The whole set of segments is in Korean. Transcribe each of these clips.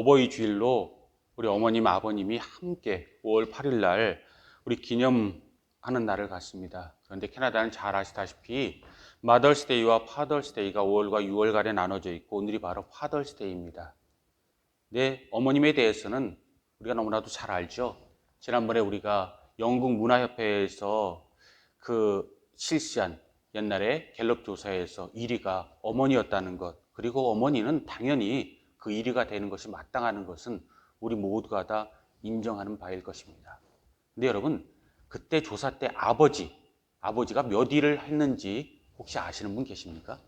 어버이 주일로 우리 어머님, 아버님이 함께 5월 8일 날 우리 기념하는 날을 갖습니다. 그런데 캐나다는 잘 아시다시피 마더스데이와 파더스데이가 5월과 6월간에 나눠져 있고 오늘이 바로 파더스데이입니다. 네, 어머님에 대해서는 우리가 너무나도 잘 알죠. 지난번에 우리가 영국 문화협회에서 실시한 옛날에 갤럽 조사에서 1위가 어머니였다는 것, 그리고 어머니는 당연히 그 1위가 되는 것이 마땅하는 것은 우리 모두가 다 인정하는 바일 것입니다. 근데 여러분, 그때 조사 때 아버지가 몇 위를 했는지 혹시 아시는 분 계십니까?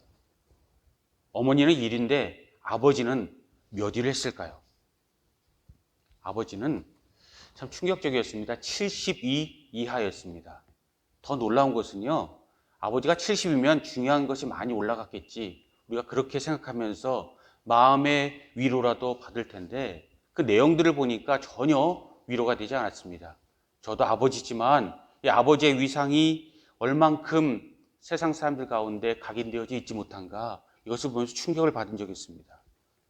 어머니는 1위인데 아버지는 몇 위를 했을까요? 아버지는 참 충격적이었습니다. 72 이하였습니다. 더 놀라운 것은요, 아버지가 70이면 중요한 것이 많이 올라갔겠지, 우리가 그렇게 생각하면서 마음의 위로라도 받을 텐데 그 내용들을 보니까 전혀 위로가 되지 않았습니다. 저도 아버지지만 이 아버지의 위상이 얼만큼 세상 사람들 가운데 각인되어져 있지 못한가, 이것을 보면서 충격을 받은 적이 있습니다.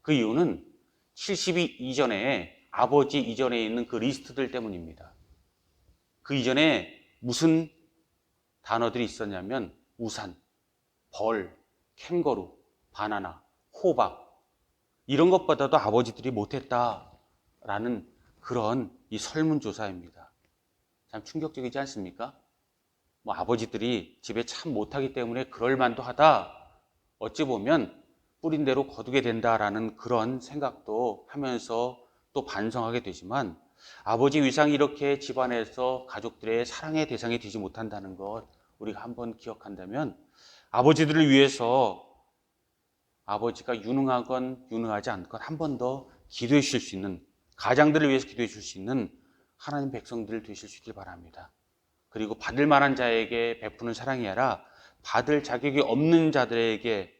그 이유는 70이 이전에, 아버지 이전에 있는 그 리스트들 때문입니다. 그 이전에 무슨 단어들이 있었냐면 우산, 벌, 캥거루, 바나나, 호박, 이런 것보다도 아버지들이 못했다라는 그런 이 설문조사입니다. 참 충격적이지 않습니까? 아버지들이 집에 참 못하기 때문에 그럴 만도 하다, 어찌 보면 뿌린 대로 거두게 된다라는 그런 생각도 하면서 또 반성하게 되지만, 아버지 위상이 이렇게 집안에서 가족들의 사랑의 대상이 되지 못한다는 것 우리가 한번 기억한다면, 아버지들을 위해서 아버지가 유능하건 유능하지 않건 한 번 더 기도해 주실 수 있는, 가장들을 위해서 기도해 주실 수 있는 하나님 백성들 되실 수 있길 바랍니다. 그리고 받을 만한 자에게 베푸는 사랑이 아니라 받을 자격이 없는 자들에게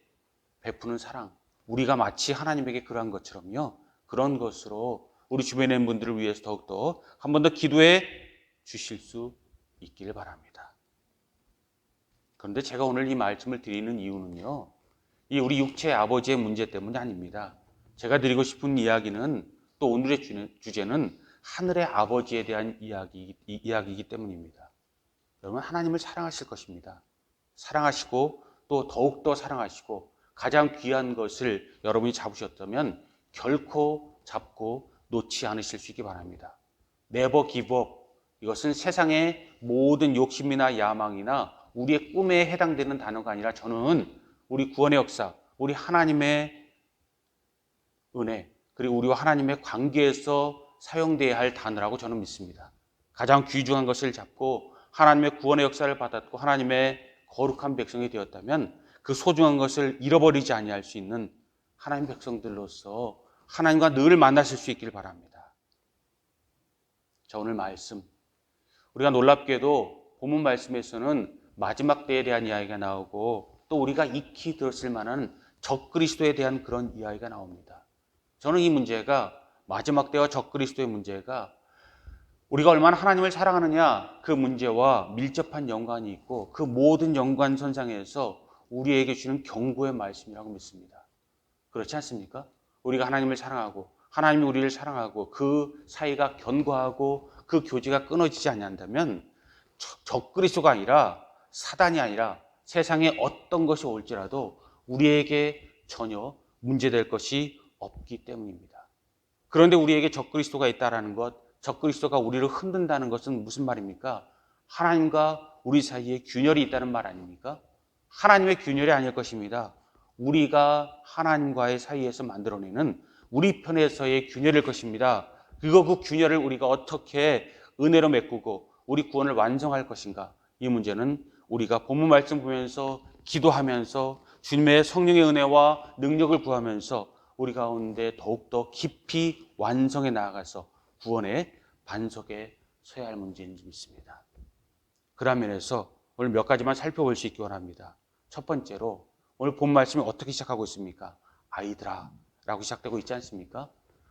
베푸는 사랑, 우리가 마치 하나님에게 그러한 것처럼요, 그런 것으로 우리 주변에 있는 분들을 위해서 더욱더 한 번 더 기도해 주실 수 있기를 바랍니다. 그런데 제가 오늘 이 말씀을 드리는 이유는요, 이 우리 육체의 아버지의 문제 때문이 아닙니다. 제가 드리고 싶은 이야기는, 또 오늘의 주제는 하늘의 아버지에 대한 이야기이기 때문입니다. 여러분, 하나님을 사랑하실 것입니다. 사랑하시고 또 더욱더 사랑하시고 가장 귀한 것을 여러분이 잡으셨다면 결코 잡고 놓지 않으실 수 있기 바랍니다. Never give up. 이것은 세상의 모든 욕심이나 야망이나 우리의 꿈에 해당되는 단어가 아니라, 저는 우리 구원의 역사, 우리 하나님의 은혜, 그리고 우리와 하나님의 관계에서 사용되어야 할 단어라고 저는 믿습니다. 가장 귀중한 것을 잡고 하나님의 구원의 역사를 받았고 하나님의 거룩한 백성이 되었다면 그 소중한 것을 잃어버리지 아니할 수 있는 하나님 백성들로서 하나님과 늘 만나실 수 있기를 바랍니다. 자, 오늘 말씀, 우리가 놀랍게도 본문 말씀에서는 마지막 때에 대한 이야기가 나오고 또 우리가 익히 들었을 만한 적그리스도에 대한 그런 이야기가 나옵니다. 저는 이 문제가, 마지막 때와 적그리스도의 문제가 우리가 얼마나 하나님을 사랑하느냐, 그 문제와 밀접한 연관이 있고 그 모든 연관선상에서 우리에게 주는 경고의 말씀이라고 믿습니다. 그렇지 않습니까? 우리가 하나님을 사랑하고 하나님이 우리를 사랑하고 그 사이가 견고하고 그 교제가 끊어지지 않는다면 적그리스도가 아니라, 사단이 아니라 세상에 어떤 것이 올지라도 우리에게 전혀 문제될 것이 없기 때문입니다. 그런데 우리에게 적그리스도가 있다는 것, 적그리스도가 우리를 흔든다는 것은 무슨 말입니까? 하나님과 우리 사이에 균열이 있다는 말 아닙니까? 하나님의 균열이 아닐 것입니다. 우리가 하나님과의 사이에서 만들어내는 우리 편에서의 균열일 것입니다. 그리고 그 균열을 우리가 어떻게 은혜로 메꾸고 우리 구원을 완성할 것인가, 이 문제는 우리가 본문 말씀 보면서 기도하면서 주님의 성령의 은혜와 능력을 구하면서 우리 가운데 더욱더 깊이 완성해 나아가서 구원의 반석에 서야 할 문제인지 믿습니다. 그런 면에서 오늘 몇 가지만 살펴볼 수 있기 원합니다. 첫 번째로, 오늘 본 말씀이 어떻게 시작하고 있습니까? 아이들아 라고 시작되고 있지 않습니까?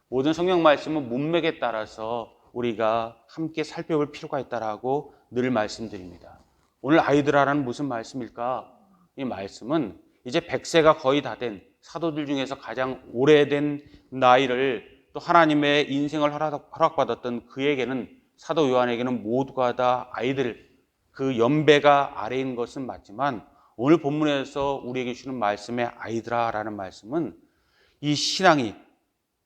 모든 성경 말씀은 문맥에 따라서 우리가 함께 살펴볼 필요가 있다라고 늘 말씀드립니다. 오늘 아이들아라는 무슨 말씀일까? 이 말씀은 이제 100세가 거의 다 된 사도들 중에서 가장 오래된 나이를 또 하나님의 인생을 허락받았던 그에게는, 사도 요한에게는 모두가 다 아이들, 그 연배가 아래인 것은 맞지만 오늘 본문에서 우리에게 주는 말씀의 아이들아라는 말씀은 이 신앙이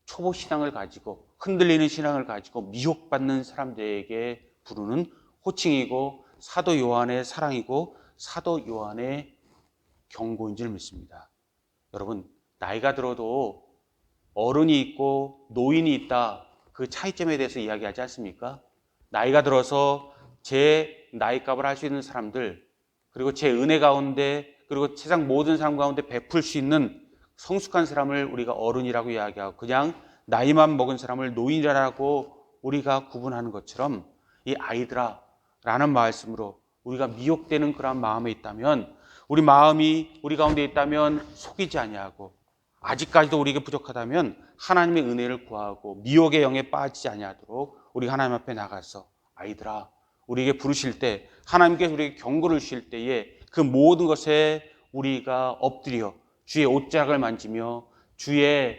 초보 신앙을 가지고 흔들리는 신앙을 가지고 미혹받는 사람들에게 부르는 호칭이고 사도 요한의 사랑이고 사도 요한의 경고인 줄 믿습니다. 여러분, 나이가 들어도 어른이 있고 노인이 있다, 그 차이점에 대해서 이야기하지 않습니까? 나이가 들어서 제 나이값을 할 수 있는 사람들, 그리고 제 은혜 가운데, 그리고 세상 모든 사람 가운데 베풀 수 있는 성숙한 사람을 우리가 어른이라고 이야기하고, 그냥 나이만 먹은 사람을 노인이라고 우리가 구분하는 것처럼 이 아이들아 라는 말씀으로 우리가 미혹되는 그런 마음에 있다면, 우리 마음이 우리 가운데 있다면 속이지 아니하고, 아직까지도 우리에게 부족하다면 하나님의 은혜를 구하고 미혹의 영에 빠지지 아니하도록 우리 하나님 앞에 나가서 아이들아, 우리에게 부르실 때, 하나님께서 우리에게 경고를 주실 때에 그 모든 것에 우리가 엎드려 주의 옷자락을 만지며 주의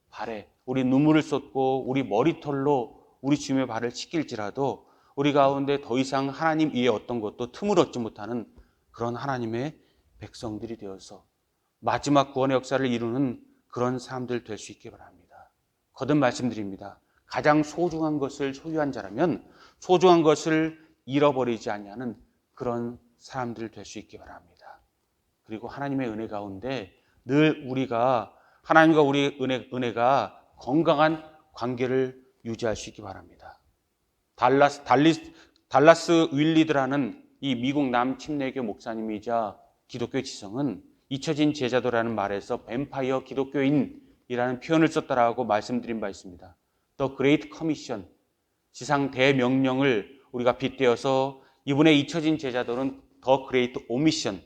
발에 우리 눈물을 쏟고 우리 머리털로 우리 주님의 발을 씻길지라도 우리 가운데 더 이상 하나님 위에 어떤 것도 틈을 얻지 못하는 그런 하나님의 백성들이 되어서 마지막 구원의 역사를 이루는 그런 사람들 될 수 있기 바랍니다. 거듭 말씀드립니다. 가장 소중한 것을 소유한 자라면 소중한 것을 잃어버리지 아니하는 그런 사람들 될 수 있기 바랍니다. 그리고 하나님의 은혜 가운데 늘 우리가 하나님과 우리 은혜가 건강한 관계를 유지할 수 있기 바랍니다. 달라스 윌리드라는 이 미국 남침례교 목사님이자 기독교 지성은 잊혀진 제자도라는 말에서 뱀파이어 기독교인이라는 표현을 썼다라고 말씀드린 바 있습니다. The Great Commission, 지상 대명령을 우리가 빗대어서 이분의 잊혀진 제자도는 The Great Omission,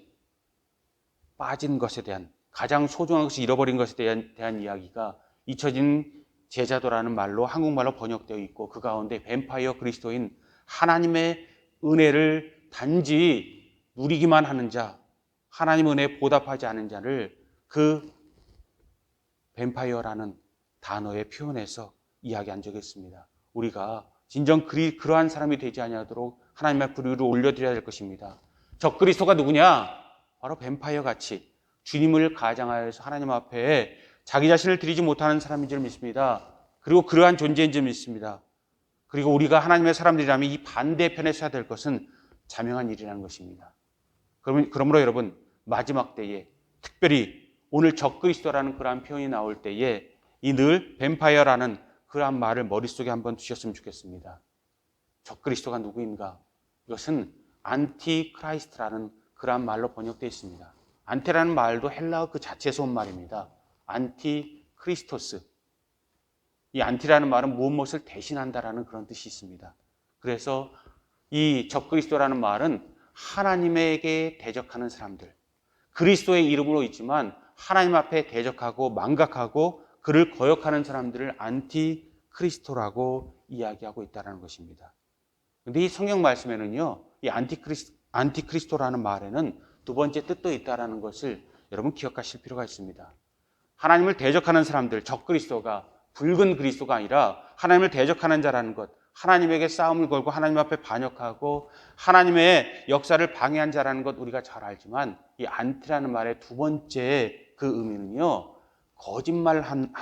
빠진 것에 대한, 가장 소중한 것을 잃어버린 것에 대한 이야기가 잊혀진 제자도라는 말로 한국말로 번역되어 있고, 그 가운데 뱀파이어 그리스도인, 하나님의 은혜를 단지 누리기만 하는 자, 하나님 은혜에 보답하지 않은 자를 그 뱀파이어라는 단어에 표현해서 이야기한 적이 있습니다. 우리가 진정 그러한 사람이 되지 아니하도록 하나님 앞에 부르를 올려드려야 될 것입니다. 적그리스도가 누구냐? 바로 뱀파이어 같이 주님을 가장하여서 하나님 앞에 자기 자신을 드리지 못하는 사람인 줄 믿습니다. 그리고 그러한 존재인 줄 믿습니다. 그리고 우리가 하나님의 사람들이라면 이 반대편에 서야 될 것은 자명한 일이라는 것입니다. 그러므로 여러분, 마지막 때에 특별히 오늘 적그리스도라는 그러한 표현이 나올 때에 이 늘 뱀파이어라는 그러한 말을 머릿속에 한번 두셨으면 좋겠습니다. 적그리스도가 누구인가? 이것은 안티크라이스트라는 그러한 말로 번역되어 있습니다. 안티라는 말도 헬라어 그 자체에서 온 말입니다. 안티크리스토스. 이 안티라는 말은 무엇을 대신한다라는 그런 뜻이 있습니다. 그래서 이 적그리스도라는 말은 하나님에게 대적하는 사람들, 그리스도의 이름으로 있지만 하나님 앞에 대적하고 망각하고 그를 거역하는 사람들을 안티크리스토라고 이야기하고 있다는 것입니다. 그런데 이 성경 말씀에는요, 이 안티크리스토라는 말에는 두 번째 뜻도 있다는 것을 여러분 기억하실 필요가 있습니다. 하나님을 대적하는 사람들, 적그리스도가 붉은 그리스도가 아니라 하나님을 대적하는 자라는 것, 하나님에게 싸움을 걸고 하나님 앞에 반역하고 하나님의 역사를 방해한 자라는 것 우리가 잘 알지만, 이 안티라는 말의 두 번째 그 의미는요, 거짓말하는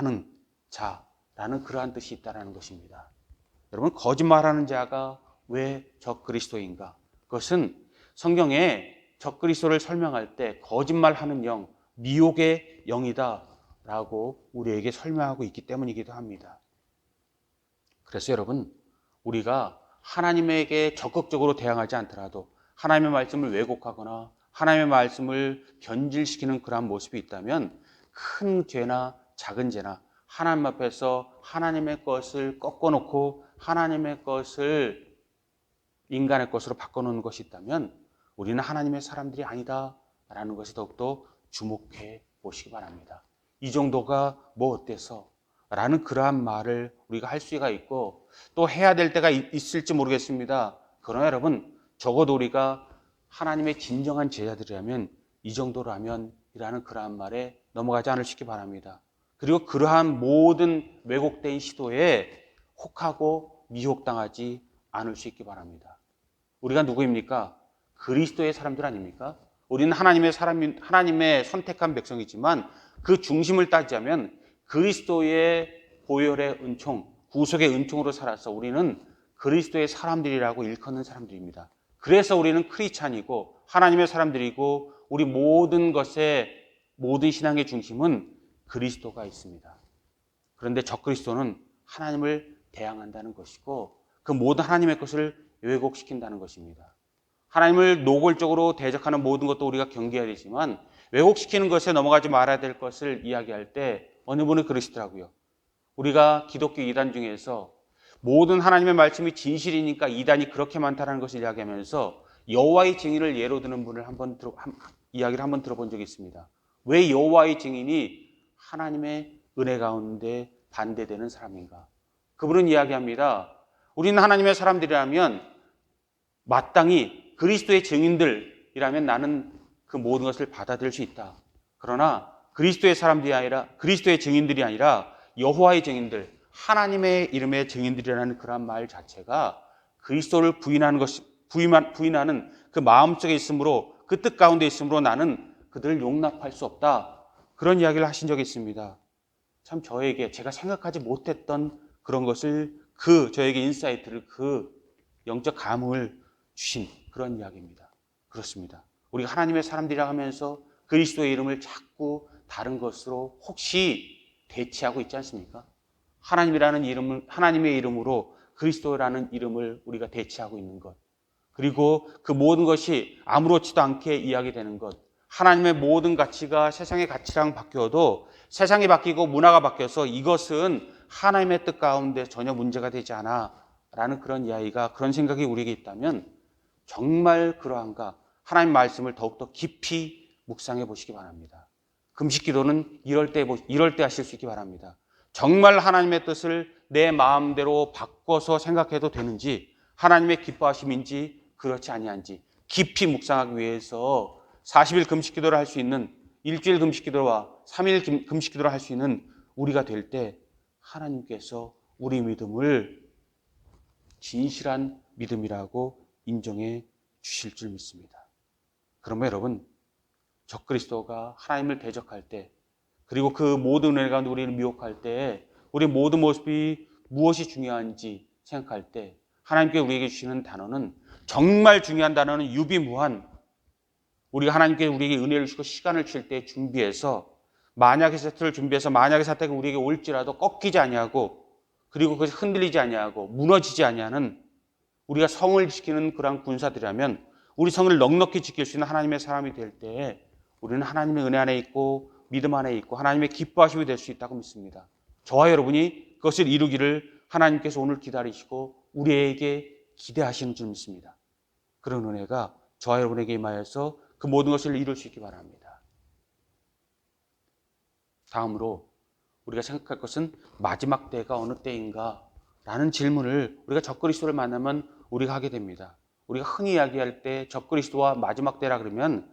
자라는 그러한 뜻이 있다는 것입니다. 여러분, 거짓말하는 자가 왜 적그리스도인가? 그것은 성경에 적그리스도를 설명할 때 거짓말하는 영, 미혹의 영이다 라고 우리에게 설명하고 있기 때문이기도 합니다. 그래서 여러분, 우리가 하나님에게 적극적으로 대항하지 않더라도 하나님의 말씀을 왜곡하거나 하나님의 말씀을 변질시키는 그러한 모습이 있다면 큰 죄나 작은 죄나 하나님 앞에서 하나님의 것을 꺾어놓고 하나님의 것을 인간의 것으로 바꿔놓는 것이 있다면 우리는 하나님의 사람들이 아니다라는 것에 더욱더 주목해 보시기 바랍니다. 이 정도가 뭐 어때서? 라는 그러한 말을 우리가 할 수가 있고 또 해야 될 때가 있을지 모르겠습니다. 그러나 여러분, 적어도 우리가 하나님의 진정한 제자들이라면 이 정도라면 이라는 그러한 말에 넘어가지 않으시기 바랍니다. 그리고 그러한 모든 왜곡된 시도에 혹하고 미혹당하지 않을 수 있기 바랍니다. 우리가 누구입니까? 그리스도의 사람들 아닙니까? 우리는 하나님의 선택한 백성이지만 그 중심을 따지자면 그리스도의 보혈의 은총, 구속의 은총으로 살아서 우리는 그리스도의 사람들이라고 일컫는 사람들입니다. 그래서 우리는 크리스찬이고 하나님의 사람들이고 우리 모든 신앙의 중심은 그리스도가 있습니다. 그런데 적그리스도는 하나님을 대항한다는 것이고 그 모든 하나님의 것을 왜곡시킨다는 것입니다. 하나님을 노골적으로 대적하는 모든 것도 우리가 경계해야 되지만 왜곡시키는 것에 넘어가지 말아야 될 것을 이야기할 때 어느 분이 그러시더라고요. 우리가 기독교 이단 중에서 모든 하나님의 말씀이 진실이니까 이단이 그렇게 많다는 것을 이야기하면서 여호와의 증인을 예로 드는 분을 이야기를 한번 들어본 적이 있습니다. 왜 여호와의 증인이 하나님의 은혜 가운데 반대되는 사람인가? 그분은 이야기합니다. 우리는 하나님의 사람들이라면 마땅히 그리스도의 증인들이라면 나는 그 모든 것을 받아들일 수 있다. 그러나 그리스도의 증인들이 아니라 여호와의 증인들, 하나님의 이름의 증인들이라는 그런 말 자체가 그리스도를 부인하는 그 마음속에 있으므로 그 뜻 가운데 있으므로 나는 그들을 용납할 수 없다. 그런 이야기를 하신 적이 있습니다. 참 제가 생각하지 못했던 그런 것을 저에게 인사이트를 영적 감흥을 주신 그런 이야기입니다. 그렇습니다. 우리가 하나님의 사람들이라 하면서 그리스도의 이름을 자꾸 다른 것으로 혹시 대체하고 있지 않습니까? 하나님의 이름으로 그리스도라는 이름을 우리가 대체하고 있는 것. 그리고 그 모든 것이 아무렇지도 않게 이야기되는 것. 하나님의 모든 가치가 세상의 가치랑 바뀌어도 세상이 바뀌고 문화가 바뀌어서 이것은 하나님의 뜻 가운데 전혀 문제가 되지 않아 라는 그런 생각이 우리에게 있다면 정말 그러한가 하나님 말씀을 더욱더 깊이 묵상해 보시기 바랍니다. 금식 기도는 이럴 때 하실 수 있기 바랍니다. 정말 하나님의 뜻을 내 마음대로 바꿔서 생각해도 되는지 하나님의 기뻐하심인지 그렇지 아니한지 깊이 묵상하기 위해서 40일 금식 기도를 할 수 있는 일주일 금식 기도와 3일 금식 기도를 할 수 있는 우리가 될 때 하나님께서 우리 믿음을 진실한 믿음이라고 인정해 주실 줄 믿습니다. 그러면 여러분 적그리스도가 하나님을 대적할 때 그리고 그 모든 은혜 가운데 우리를 미혹할 때 우리 모든 모습이 무엇이 중요한지 생각할 때 하나님께 우리에게 주시는 단어는 정말 중요한 단어는 유비무한 우리가 하나님께 우리에게 은혜를 주시고 시간을 칠 때 준비해서 만약의 사태를 준비해서 만약의 사태가 우리에게 올지라도 꺾이지 아니하고 그리고 그것이 흔들리지 아니하고 무너지지 아니하는 우리가 성을 지키는 그러한 군사들이라면 우리 성을 넉넉히 지킬 수 있는 하나님의 사람이 될 때에 우리는 하나님의 은혜 안에 있고 믿음 안에 있고 하나님의 기뻐하심이 될 수 있다고 믿습니다. 저와 여러분이 그것을 이루기를 하나님께서 오늘 기다리시고 우리에게 기대하시는 줄 믿습니다. 그런 은혜가 저와 여러분에게 임하여서 그 모든 것을 이룰 수 있기 바랍니다. 다음으로 우리가 생각할 것은 마지막 때가 어느 때인가 라는 질문을 우리가 적그리스도를 만나면 우리가 하게 됩니다. 우리가 흔히 이야기할 때 적그리스도와 마지막 때라 그러면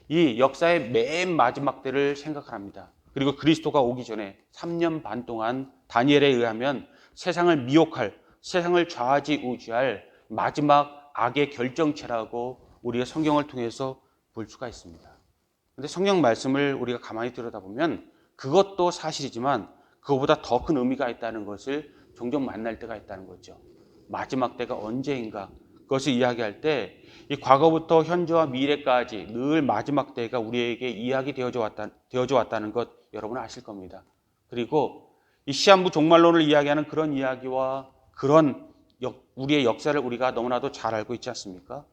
이 역사의 맨 마지막 때를 생각을 합니다. 그리고 그리스도가 오기 전에 3년 반 동안 다니엘에 의하면 세상을 미혹할, 세상을 좌지우지할 마지막 악의 결정체라고 우리가 성경을 통해서 볼 수가 있습니다. 그런데 성경 말씀을 우리가 가만히 들여다보면 그것도 사실이지만 그것보다 더 큰 의미가 있다는 것을 종종 만날 때가 있다는 거죠. 마지막 때가 언제인가 그것을 이야기할 때 이 과거부터 현재와 미래까지 늘 마지막 때가 우리에게 이야기되어져 왔다는 것 여러분 아실 겁니다. 그리고 이 시한부 종말론을 이야기하는 그런 이야기와 그런 우리의 역사를 우리가 너무나도 잘 알고 있지 않습니까?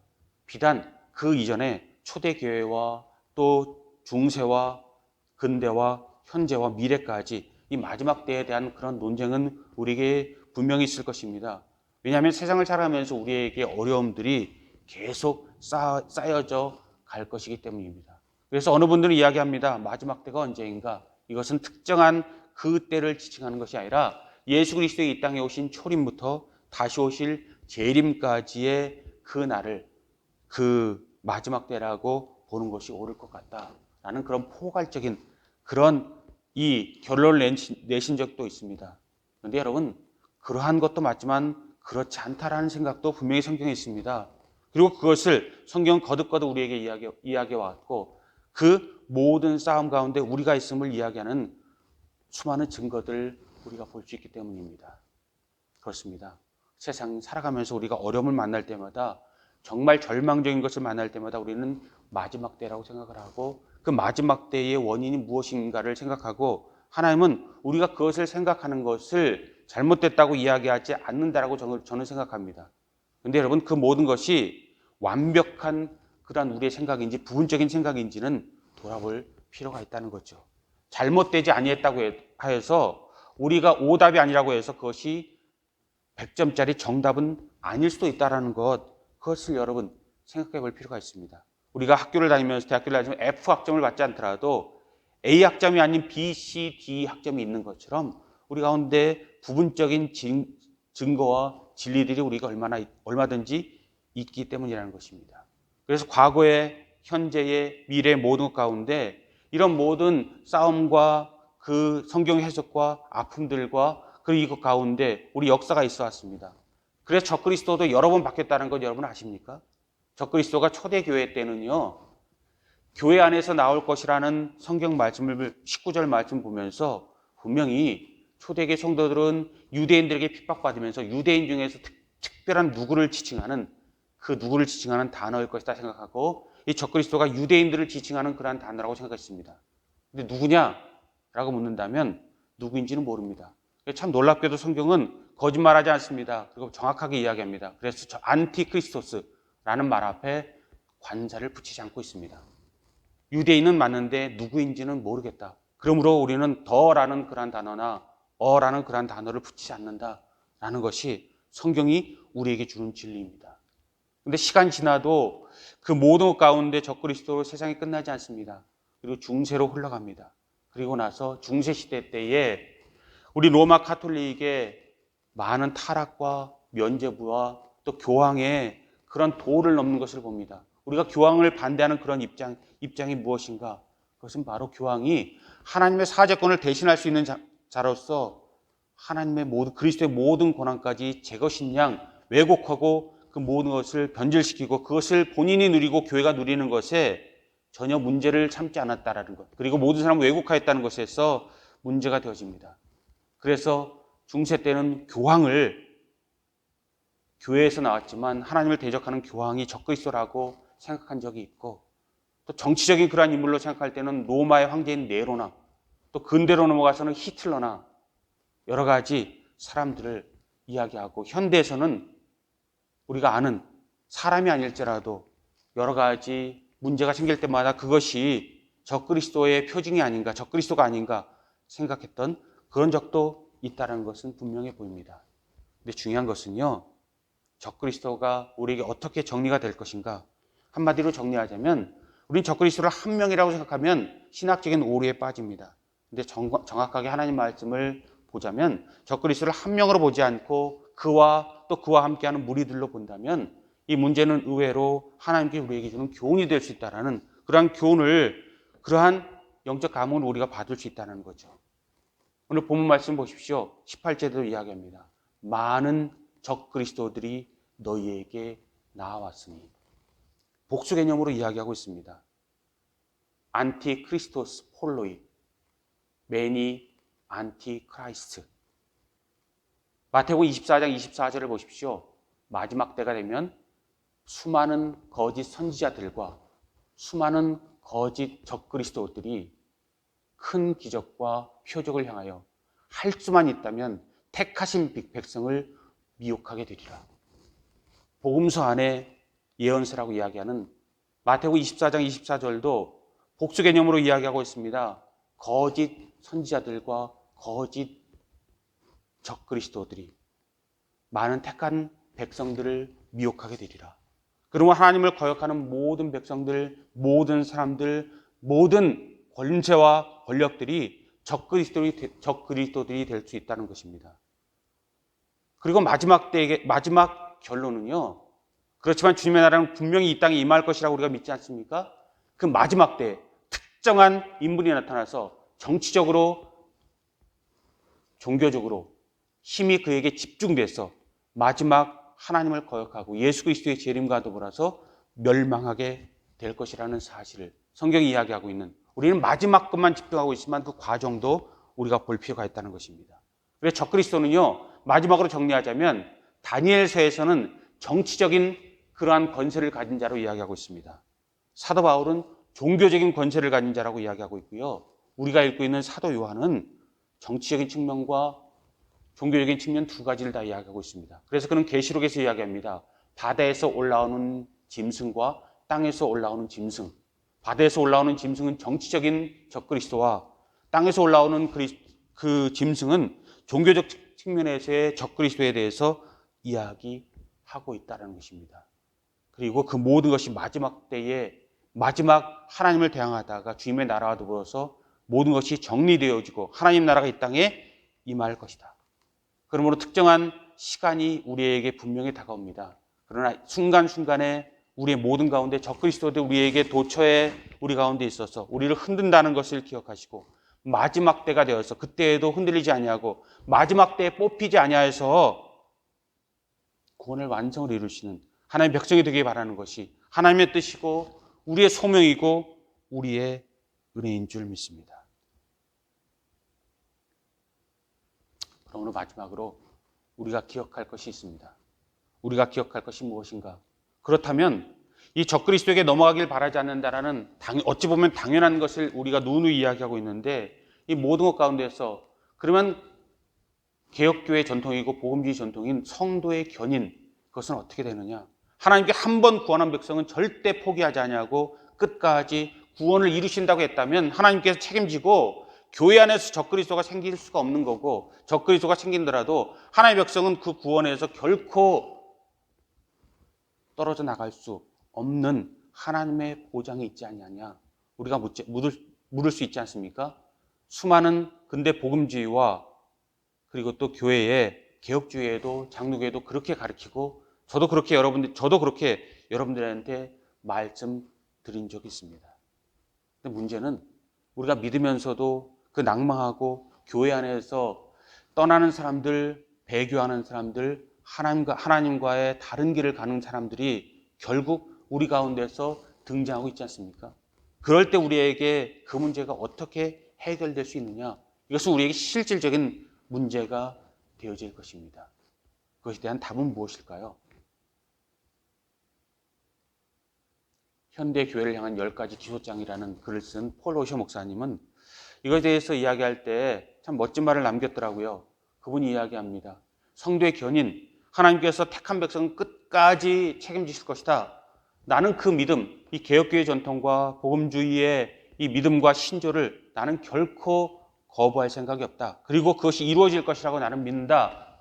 비단 그 이전에 초대교회와 또 중세와 근대와 현재와 미래까지 이 마지막 때에 대한 그런 논쟁은 우리에게 분명히 있을 것입니다. 왜냐하면 세상을 살아가면서 우리에게 어려움들이 계속 쌓여져 갈 것이기 때문입니다. 그래서 어느 분들은 이야기합니다. 마지막 때가 언제인가? 이것은 특정한 그 때를 지칭하는 것이 아니라 예수 그리스도의 이 땅에 오신 초림부터 다시 오실 재림까지의 그 날을 그 마지막 때라고 보는 것이 옳을 것 같다라는 그런 포괄적인 그런 이 결론을 내신 적도 있습니다. 그런데 여러분, 그러한 것도 맞지만 그렇지 않다라는 생각도 분명히 성경에 있습니다. 그리고 그것을 성경은 거듭거듭 우리에게 이야기해 왔고, 그 모든 싸움 가운데 우리가 있음을 이야기하는 수많은 증거들을 우리가 볼 수 있기 때문입니다. 그렇습니다. 세상 살아가면서 우리가 어려움을 만날 때마다, 정말 절망적인 것을 만날 때마다 우리는 마지막 때라고 생각을 하고, 그 마지막 때의 원인이 무엇인가를 생각하고, 하나님은 우리가 그것을 생각하는 것을 잘못됐다고 이야기하지 않는다라고 저는 생각합니다. 그런데 여러분, 그 모든 것이 완벽한 그러한 우리의 생각인지 부분적인 생각인지는 돌아볼 필요가 있다는 거죠. 잘못되지 아니했다고 해서, 우리가 오답이 아니라고 해서 그것이 100점짜리 정답은 아닐 수도 있다는 것, 그것을 여러분 생각해 볼 필요가 있습니다. 우리가 학교를 다니면서, 대학교를 다니면서 F 학점을 받지 않더라도 A 학점이 아닌 B, C, D 학점이 있는 것처럼 우리 가운데 부분적인 증거와 진리들이 우리가 얼마든지 있기 때문이라는 것입니다. 그래서 과거의, 현재의, 미래의 모든 것 가운데 이런 모든 싸움과 그 성경 해석과 아픔들과 그리고 이것 가운데 우리 역사가 있어 왔습니다. 그래서 적그리스도도 여러 번 바뀌었다는 것 여러분 아십니까? 적그리스도가 초대교회 때는요, 교회 안에서 나올 것이라는 성경 말씀을 19절 말씀 보면서 분명히 초대교회 성도들은 유대인들에게 핍박받으면서 유대인 중에서 특별한 누구를 지칭하는, 그 누구를 지칭하는 단어일 것이다 생각하고, 이 적그리스도가 유대인들을 지칭하는 그러한 단어라고 생각했습니다. 근데 누구냐라고 묻는다면 누구인지는 모릅니다. 참 놀랍게도 성경은 거짓말하지 않습니다. 그리고 정확하게 이야기합니다. 그래서 저 안티크리스토스라는 말 앞에 관사를 붙이지 않고 있습니다. 유대인은 맞는데 누구인지는 모르겠다. 그러므로 우리는 더라는 그러한 단어나 어라는 그러한 단어를 붙이지 않는다라는 것이 성경이 우리에게 주는 진리입니다. 그런데 시간이 지나도 그 모든 것 가운데 적그리스도로 세상이 끝나지 않습니다. 그리고 중세로 흘러갑니다. 그리고 나서 중세 시대 때에 우리 로마 카톨릭의 많은 타락과 면죄부와 또 교황의 그런 도를 넘는 것을 봅니다. 우리가 교황을 반대하는 그런 입장이 무엇인가? 그것은 바로 교황이 하나님의 사제권을 대신할 수 있는 자로서 하나님의 그리스도의 모든 권한까지 제 것인 양 왜곡하고 그 모든 것을 변질시키고 그것을 본인이 누리고 교회가 누리는 것에 전혀 문제를 삼지 않았다라는 것, 그리고 모든 사람을 왜곡하였다는 것에서 문제가 되어집니다. 그래서 중세 때는 교회에서 나왔지만 하나님을 대적하는 교황이 적그리스도라고 생각한 적이 있고, 또 정치적인 그러한 인물로 생각할 때는 로마의 황제인 네로나, 또 근대로 넘어가서는 히틀러나 여러 가지 사람들을 이야기하고, 현대에서는 우리가 아는 사람이 아닐지라도 여러 가지 문제가 생길 때마다 그것이 적그리스도의 표징이 아닌가, 적그리스도가 아닌가 생각했던 그런 적도 있다는 것은 분명해 보입니다. 근데 중요한 것은요, 적그리스도가 우리에게 어떻게 정리가 될 것인가? 한마디로 정리하자면 우리는 적그리스도를 한 명이라고 생각하면 신학적인 오류에 빠집니다. 근데 정확하게 하나님 말씀을 보자면 적그리스도를 한 명으로 보지 않고 그와 함께하는 무리들로 본다면 이 문제는 의외로 하나님께 우리에게 주는 교훈이 될 수 있다는 그러한 교훈을, 그러한 영적 감흥을 우리가 받을 수 있다는 거죠. 오늘 본문 말씀 보십시오. 18절에도 이야기합니다. 많은 적그리스도들이 너희에게 나와왔으니, 복수 개념으로 이야기하고 있습니다. 안티크리스토스 폴로이, 매니 안티크라이스트. 마태복음 24장 24절을 보십시오. 마지막 때가 되면 수많은 거짓 선지자들과 수많은 거짓 적그리스도들이 큰 기적과 표적을 향하여 할 수만 있다면 택하신 백성을 미혹하게 되리라. 복음서 안에 예언서라고 이야기하는 마태복음 24장 24절도 복수 개념으로 이야기하고 있습니다. 거짓 선지자들과 거짓 적그리스도들이 많은 택한 백성들을 미혹하게 되리라. 그러면 하나님을 거역하는 모든 백성들, 모든 사람들, 모든 권세와 권력들이 적그리스도들이 될 수 있다는 것입니다. 그리고 마지막 결론은요, 그렇지만 주님의 나라는 분명히 이 땅에 임할 것이라고 우리가 믿지 않습니까? 그 마지막 때 특정한 인물이 나타나서 정치적으로 종교적으로 힘이 그에게 집중돼서 마지막 하나님을 거역하고 예수 그리스도의 재림과 더불어서 멸망하게 될 것이라는 사실을 성경이 이야기하고 있는, 우리는 마지막 것만 집중하고 있지만 그 과정도 우리가 볼 필요가 있다는 것입니다. 그래서 적그리스도는요, 마지막으로 정리하자면 다니엘서에서는 정치적인 그러한 권세를 가진 자로 이야기하고 있습니다. 사도 바울은 종교적인 권세를 가진 자라고 이야기하고 있고요. 우리가 읽고 있는 사도 요한은 정치적인 측면과 종교적인 측면 두 가지를 다 이야기하고 있습니다. 그래서 그는 계시록에서 이야기합니다. 바다에서 올라오는 짐승과 땅에서 올라오는 짐승. 바다에서 올라오는 짐승은 정치적인 적그리스도와 땅에서 올라오는 그 짐승은 종교적 측면에서의 적그리스도에 대해서 이야기하고 있다는 것입니다. 그리고 그 모든 것이 마지막 때에 마지막 하나님을 대항하다가 주님의 나라와 더불어서 모든 것이 정리되어지고 하나님 나라가 이 땅에 임할 것이다. 그러므로 특정한 시간이 우리에게 분명히 다가옵니다. 그러나 순간순간에 우리의 모든 가운데 적그리스도도 우리에게 도처에 우리 가운데 있어서 우리를 흔든다는 것을 기억하시고 마지막 때가 되어서 그때에도 흔들리지 아니하고 마지막 때에 뽑히지 아니하여서 구원의 완성을 이루시는 하나님의 백성이 되길 바라는 것이 하나님의 뜻이고 우리의 소명이고 우리의 은혜인 줄 믿습니다. 그러므로 마지막으로 우리가 기억할 것이 있습니다. 우리가 기억할 것이 무엇인가? 그렇다면 이 적그리스도에게 넘어가길 바라지 않는다라는 어찌 보면 당연한 것을 우리가 누누이 이야기하고 있는데 이 모든 것 가운데서 그러면 개혁교회 전통이고 복음주의 전통인 성도의 견인, 그것은 어떻게 되느냐? 하나님께 한 번 구원한 백성은 절대 포기하지 아니하고 끝까지 구원을 이루신다고 했다면 하나님께서 책임지고 교회 안에서 적그리스도가 생길 수가 없는 거고 적그리스도가 생긴더라도 하나님의 백성은 그 구원에서 결코 떨어져 나갈 수 없는 하나님의 보장이 있지 않느냐. 우리가 물을 수 있지 않습니까? 수많은 근대 복음주의와 그리고 또 교회의 개혁주의에도 장로교회도 그렇게 가르치고 저도 그렇게 여러분들한테 말씀드린 적이 있습니다. 근데 문제는 우리가 믿으면서도 그 낭망하고 교회 안에서 떠나는 사람들, 배교하는 사람들, 하나님과의 다른 길을 가는 사람들이 결국 우리 가운데서 등장하고 있지 않습니까? 그럴 때 우리에게 그 문제가 어떻게 해결될 수 있느냐? 이것은 우리에게 실질적인 문제가 되어질 것입니다. 그것에 대한 답은 무엇일까요? 현대 교회를 향한 10가지 기소장이라는 글을 쓴 폴 오셔 목사님은 이것에 대해서 이야기할 때 참 멋진 말을 남겼더라고요. 그분이 이야기합니다. 성도의 견인, 하나님께서 택한 백성은 끝까지 책임지실 것이다. 나는 그 믿음, 이 개혁교회 전통과 복음주의의 이 믿음과 신조를 나는 결코 거부할 생각이 없다. 그리고 그것이 이루어질 것이라고 나는 믿는다.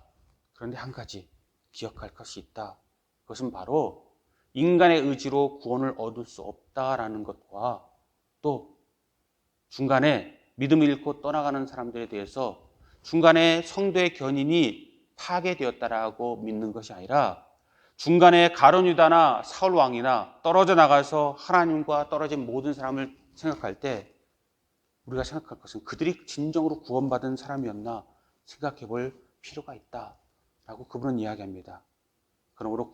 그런데 한 가지 기억할 것이 있다. 그것은 바로 인간의 의지로 구원을 얻을 수 없다라는 것과 또 중간에 믿음을 잃고 떠나가는 사람들에 대해서 중간에 성도의 견인이 파괴되었다라고 믿는 것이 아니라 중간에 가룟 유다나 사울 왕이나 떨어져 나가서 하나님과 떨어진 모든 사람을 생각할 때 우리가 생각할 것은 그들이 진정으로 구원받은 사람이었나 생각해 볼 필요가 있다라고 그분은 이야기합니다. 그러므로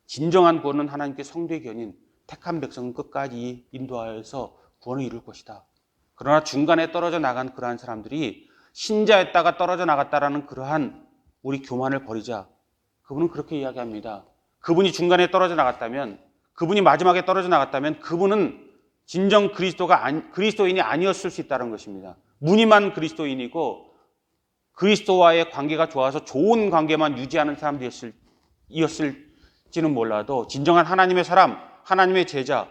진정한 구원은 하나님께 성도의 견인, 택한 백성은 끝까지 인도하여서 구원을 이룰 것이다. 그러나 중간에 떨어져 나간 그러한 사람들이 신자였다가 떨어져 나갔다라는 그러한 우리 교만을 버리자. 그분은 그렇게 이야기합니다. 그분이 중간에 떨어져 나갔다면, 그분이 마지막에 떨어져 나갔다면 그분은 진정 그리스도인이 아니었을 수 있다는 것입니다. 무늬만 그리스도인이고 그리스도와의 관계가 좋아서 좋은 관계만 유지하는 사람들이었을지는 몰라도 진정한 하나님의 사람, 하나님의 제자,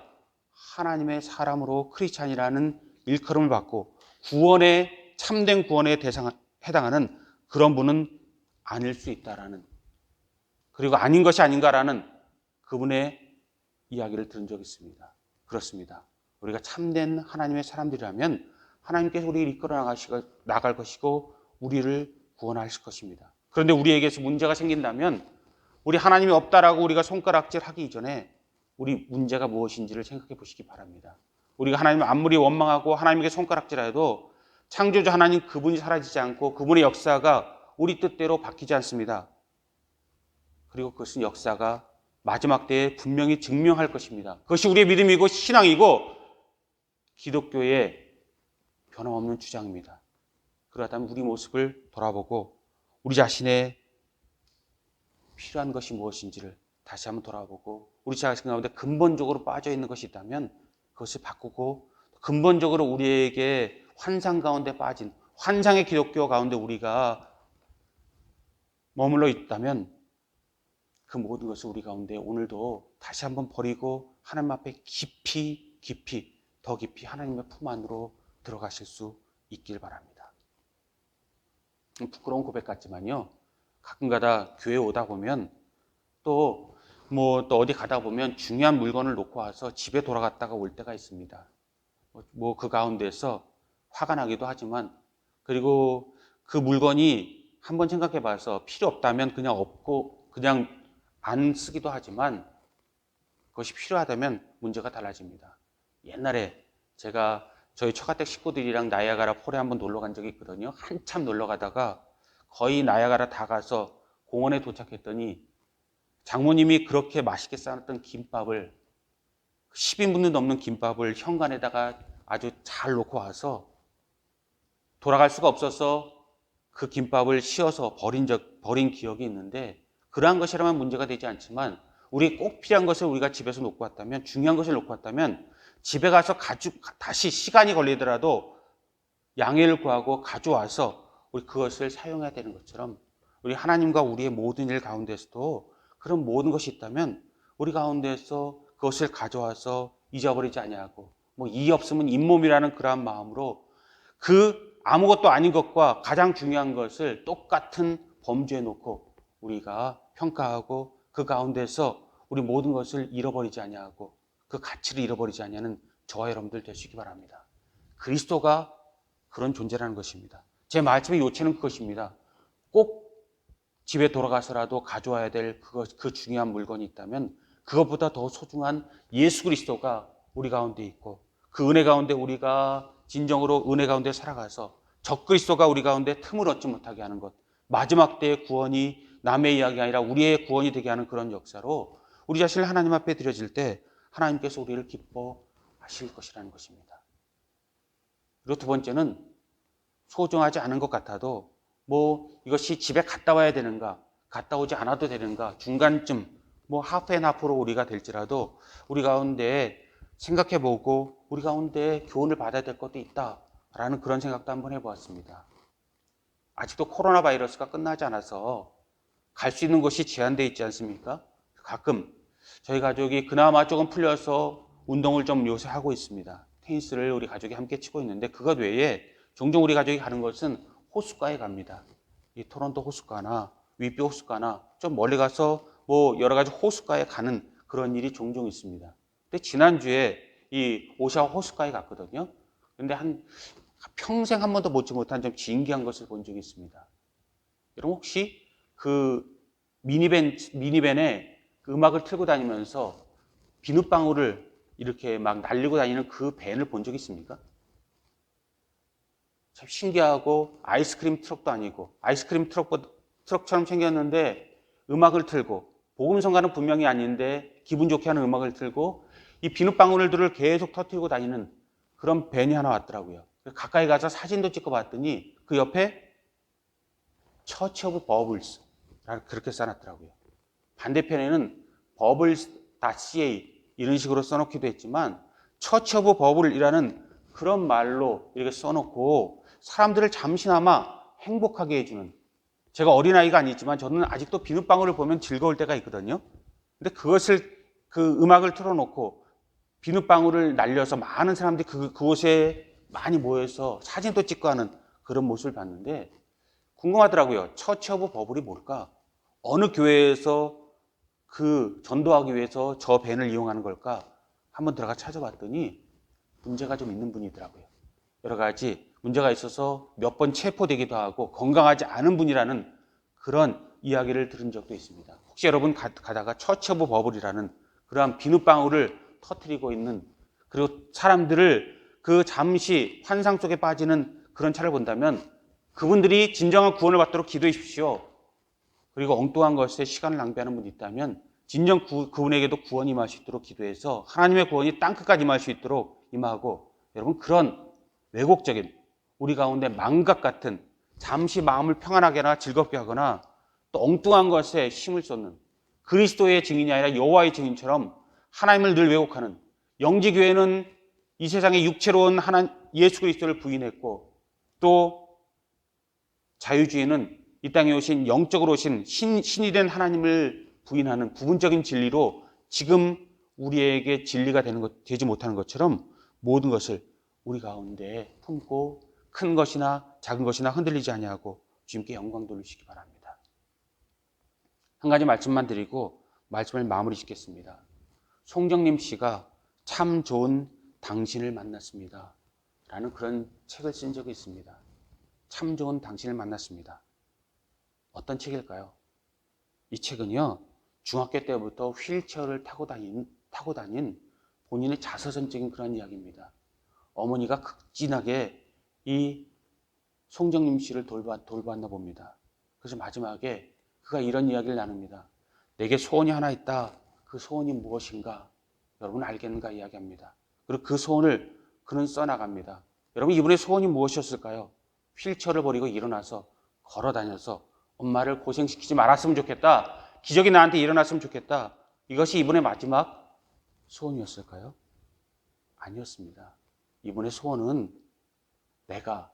하나님의 사람으로 크리스찬이라는 일컬음을 받고 참된 구원에 해당하는 그런 분은 아닐 수 있다라는, 그리고 아닌 것이 아닌가라는 그분의 이야기를 들은 적이 있습니다. 그렇습니다. 우리가 참된 하나님의 사람들이라면 하나님께서 우리를 이끌어 나갈 것이고 우리를 구원하실 것입니다. 그런데 우리에게서 문제가 생긴다면 우리 하나님이 없다라고 우리가 손가락질 하기 이전에 우리 문제가 무엇인지를 생각해 보시기 바랍니다. 우리가 하나님을 아무리 원망하고 하나님에게 손가락질해도 창조주 하나님 그분이 사라지지 않고 그분의 역사가 우리 뜻대로 바뀌지 않습니다. 그리고 그것은 역사가 마지막 때에 분명히 증명할 것입니다. 그것이 우리의 믿음이고 신앙이고 기독교의 변함없는 주장입니다. 그렇다면 우리 모습을 돌아보고 우리 자신의 필요한 것이 무엇인지를 다시 한번 돌아보고 우리 자신 가운데 근본적으로 빠져 있는 것이 있다면 그것을 바꾸고 근본적으로 우리에게 환상 가운데 빠진 환상의 기독교 가운데 우리가 머물러 있다면 그 모든 것을 우리 가운데 오늘도 다시 한번 버리고 하나님 앞에 깊이 더 깊이 하나님의 품 안으로 들어가실 수 있길 바랍니다. 부끄러운 고백 같지만요, 가끔가다 교회 오다 보면 또 어디 가다 보면 중요한 물건을 놓고 와서 집에 돌아갔다가 올 때가 있습니다. 그 가운데서 화가 나기도 하지만, 그리고 그 물건이 한번 생각해 봐서 필요 없다면 그냥 없고 그냥 안 쓰기도 하지만 그것이 필요하다면 문제가 달라집니다. 옛날에 제가 저희 처가댁 식구들이랑 나이아가라 폴에 한번 놀러 간 적이 있거든요. 한참 놀러 가다가 거의 나이아가라 다 가서 공원에 도착했더니 장모님이 그렇게 맛있게 싸놨던 김밥을 10인분도 넘는 김밥을 현관에다가 아주 잘 놓고 와서 돌아갈 수가 없어서 그 김밥을 씌워서 버린 기억이 있는데, 그러한 것이라면 문제가 되지 않지만 우리 꼭 필요한 것을 우리가 집에서 놓고 왔다면, 중요한 것을 놓고 왔다면 집에 가서 다시 시간이 걸리더라도 양해를 구하고 가져와서 우리 그것을 사용해야 되는 것처럼 우리 하나님과 우리의 모든 일 가운데서도 그런 모든 것이 있다면 우리 가운데서 그것을 가져와서 잊어버리지 아니하고 이 없으면 잇몸이라는 그러한 마음으로 그 아무것도 아닌 것과 가장 중요한 것을 똑같은 범주에 놓고 우리가 평가하고 그 가운데서 우리 모든 것을 잃어버리지 아니하고 그 가치를 잃어버리지 아니하는 저와 여러분들 되시기 바랍니다. 그리스도가 그런 존재라는 것입니다. 제 말씀의 요체는 그것입니다. 꼭 집에 돌아가서라도 가져와야 될 그 중요한 물건이 있다면 그것보다 더 소중한 예수 그리스도가 우리 가운데 있고, 그 은혜 가운데 우리가 진정으로 은혜 가운데 살아가서 적그리스도가 우리 가운데 틈을 얻지 못하게 하는 것, 마지막 때의 구원이 남의 이야기가 아니라 우리의 구원이 되게 하는 그런 역사로 우리 자신을 하나님 앞에 드려질 때 하나님께서 우리를 기뻐하실 것이라는 것입니다. 그리고 두 번째는 소중하지 않은 것 같아도 이것이 집에 갔다 와야 되는가, 갔다 오지 않아도 되는가, 중간쯤 하프앤하프로 우리가 될지라도 우리 가운데 생각해보고 우리 가운데 교훈을 받아야 될 것도 있다라는 그런 생각도 한번 해보았습니다. 아직도 코로나 바이러스가 끝나지 않아서 갈 수 있는 곳이 제한되어 있지 않습니까? 가끔 저희 가족이 그나마 조금 풀려서 운동을 좀 요새 하고 있습니다. 테니스를 우리 가족이 함께 치고 있는데, 그것 외에 종종 우리 가족이 가는 것은 호숫가에 갑니다. 이 토론토 호숫가나 위비 호숫가나 좀 멀리 가서 여러 가지 호숫가에 가는 그런 일이 종종 있습니다. 근데 지난주에 이 오샤와 호숫가에 갔거든요. 근데 평생 한 번도 보지 못한 좀 신기한 것을 본 적이 있습니다. 여러분 혹시 그 미니밴에 그 음악을 틀고 다니면서 비눗방울을 이렇게 막 날리고 다니는 그 밴을 본 적 있습니까? 참 신기하고, 아이스크림 트럭도 아니고 아이스크림 트럭처럼 생겼는데 음악을 틀고, 복음성가는 분명히 아닌데 기분 좋게 하는 음악을 틀고 이 비눗방울들을 계속 터뜨리고 다니는 그런 밴이 하나 왔더라고요. 가까이 가서 사진도 찍고 봤더니 그 옆에 처치 오브 버블스 그렇게 써놨더라고요. 반대편에는 bubbles.ca 이런 식으로 써놓기도 했지만 처치 오브 버블이라는 그런 말로 이렇게 써놓고 사람들을 잠시나마 행복하게 해주는, 제가 어린아이가 아니지만 저는 아직도 비눗방울을 보면 즐거울 때가 있거든요. 근데 그 음악을 틀어놓고 비눗방울을 날려서 많은 사람들이 그곳에 많이 모여서 사진도 찍고 하는 그런 모습을 봤는데 궁금하더라고요. 처치 오브 버블이 뭘까? 어느 교회에서 그 전도하기 위해서 저 밴을 이용하는 걸까? 한번 들어가 찾아봤더니 문제가 좀 있는 분이더라고요. 여러 가지 문제가 있어서 몇 번 체포되기도 하고 건강하지 않은 분이라는 그런 이야기를 들은 적도 있습니다. 혹시 여러분 가다가 처치 오브 버블이라는 그러한 비눗방울을 터뜨리고 있는, 그리고 사람들을 그 잠시 환상 속에 빠지는 그런 차를 본다면 그분들이 진정한 구원을 받도록 기도해 주십시오. 그리고 엉뚱한 것에 시간을 낭비하는 분이 있다면 진정 그분에게도 구원이 임할 수 있도록 기도해서 하나님의 구원이 땅끝까지 임할 수 있도록 임하고, 여러분, 그런 왜곡적인 우리 가운데 망각 같은 잠시 마음을 평안하게 하거나 즐겁게 하거나 또 엉뚱한 것에 힘을 쏟는 그리스도의 증인이 아니라 여호와의 증인처럼 하나님을 늘 왜곡하는, 영지교회는 이 세상의 육체로운 예수 그리스도를 부인했고, 또 자유주의는 이 땅에 오신 영적으로 오신 신이 된 하나님을 부인하는 부분적인 진리로 지금 우리에게 진리가 되지 못하는 것처럼 모든 것을 우리 가운데 품고 큰 것이나 작은 것이나 흔들리지 아니하고 주님께 영광 돌리시기 바랍니다. 한 가지 말씀만 드리고 말씀을 마무리 짓겠습니다. 송정림 씨가 참 좋은 당신을 만났습니다 라는 그런 책을 쓴 적이 있습니다. 참 좋은 당신을 만났습니다. 어떤 책일까요? 이 책은요, 중학교 때부터 휠체어를 타고 다닌 본인의 자서전적인 그런 이야기입니다. 어머니가 극진하게 이 송정림 씨를 돌봤나 봅니다. 그래서 마지막에 그가 이런 이야기를 나눕니다. 내게 소원이 하나 있다. 그 소원이 무엇인가? 여러분 알겠는가? 이야기합니다. 그리고 그 소원을 그는 써나갑니다. 여러분, 이분의 소원이 무엇이었을까요? 휠체어를 버리고 일어나서 걸어다녀서 엄마를 고생시키지 말았으면 좋겠다. 기적이 나한테 일어났으면 좋겠다. 이것이 이분의 마지막 소원이었을까요? 아니었습니다. 이분의 소원은 내가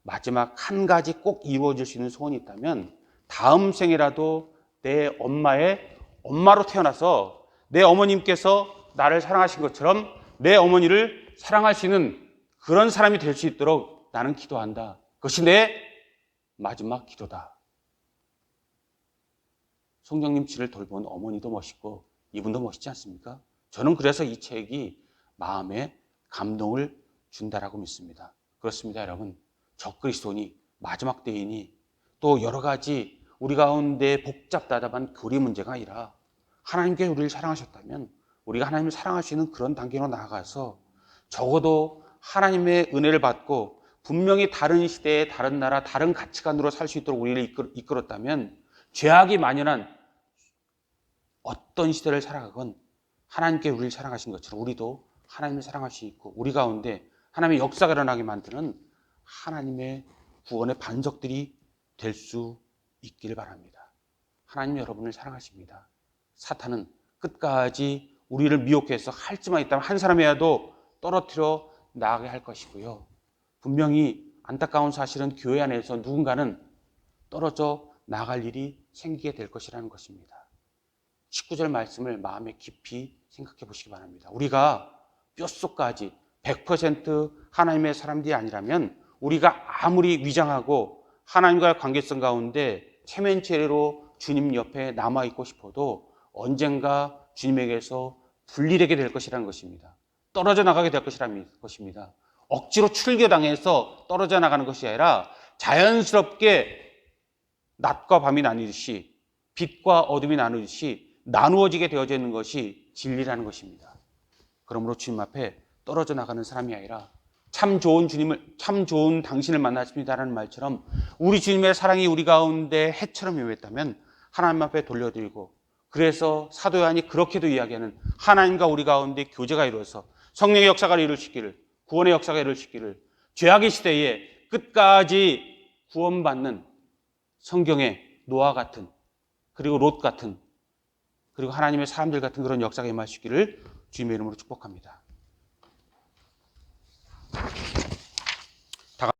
마지막 한 가지 꼭 이루어질 수 있는 소원이 있다면 다음 생이라도 내 엄마의 엄마로 태어나서 내 어머님께서 나를 사랑하신 것처럼 내 어머니를 사랑할 수 있는 그런 사람이 될 수 있도록 나는 기도한다. 그것이 내 마지막 기도다. 송정림 씨를 돌본 어머니도 멋있고 이분도 멋있지 않습니까? 저는 그래서 이 책이 마음에 감동을 준다라고 믿습니다. 그렇습니다, 여러분. 적그리스도니 마지막 때이니 또 여러 가지 우리 가운데 복잡다답한 교리 문제가 아니라 하나님께 우리를 사랑하셨다면 우리가 하나님을 사랑할 수 있는 그런 단계로 나아가서 적어도 하나님의 은혜를 받고 분명히 다른 시대에 다른 나라 다른 가치관으로 살 수 있도록 우리를 이끌었다면 죄악이 만연한 어떤 시대를 살아가건 하나님께 우리를 사랑하신 것처럼 우리도 하나님을 사랑할 수 있고 우리 가운데 하나님의 역사가 일어나게 만드는 하나님의 구원의 반석들이 될 수 있기를 바랍니다. 하나님 여러분을 사랑하십니다. 사탄은 끝까지 우리를 미혹해서 할 수만 있다면 한 사람이라도 떨어뜨려 나가게 할 것이고요. 분명히 안타까운 사실은 교회 안에서 누군가는 떨어져 나갈 일이 생기게 될 것이라는 것입니다. 19절 말씀을 마음에 깊이 생각해 보시기 바랍니다. 우리가 뼛속까지 100% 하나님의 사람들이 아니라면 우리가 아무리 위장하고 하나님과의 관계성 가운데 체면체로 주님 옆에 남아있고 싶어도 언젠가 주님에게서 분리되게 될 것이라는 것입니다. 떨어져 나가게 될 것이라는 것입니다. 억지로 출교당해서 떨어져 나가는 것이 아니라 자연스럽게 낮과 밤이 나뉘듯이 빛과 어둠이 나누듯이 나누어지게 되어져 있는 것이 진리라는 것입니다. 그러므로 주님 앞에 떨어져 나가는 사람이 아니라 참 좋은 당신을 만났습니다라는 말처럼 우리 주님의 사랑이 우리 가운데 해처럼 임했다면 하나님 앞에 돌려드리고, 그래서 사도 요한이 그렇게도 이야기하는 하나님과 우리 가운데 교제가 이루어서 성령의 역사가 이루어지기를, 구원의 역사가 이루어지기를, 죄악의 시대에 끝까지 구원받는 성경의 노아 같은, 그리고 롯 같은, 그리고 하나님의 사람들 같은 그런 역사가 임하시기를 주님의 이름으로 축복합니다.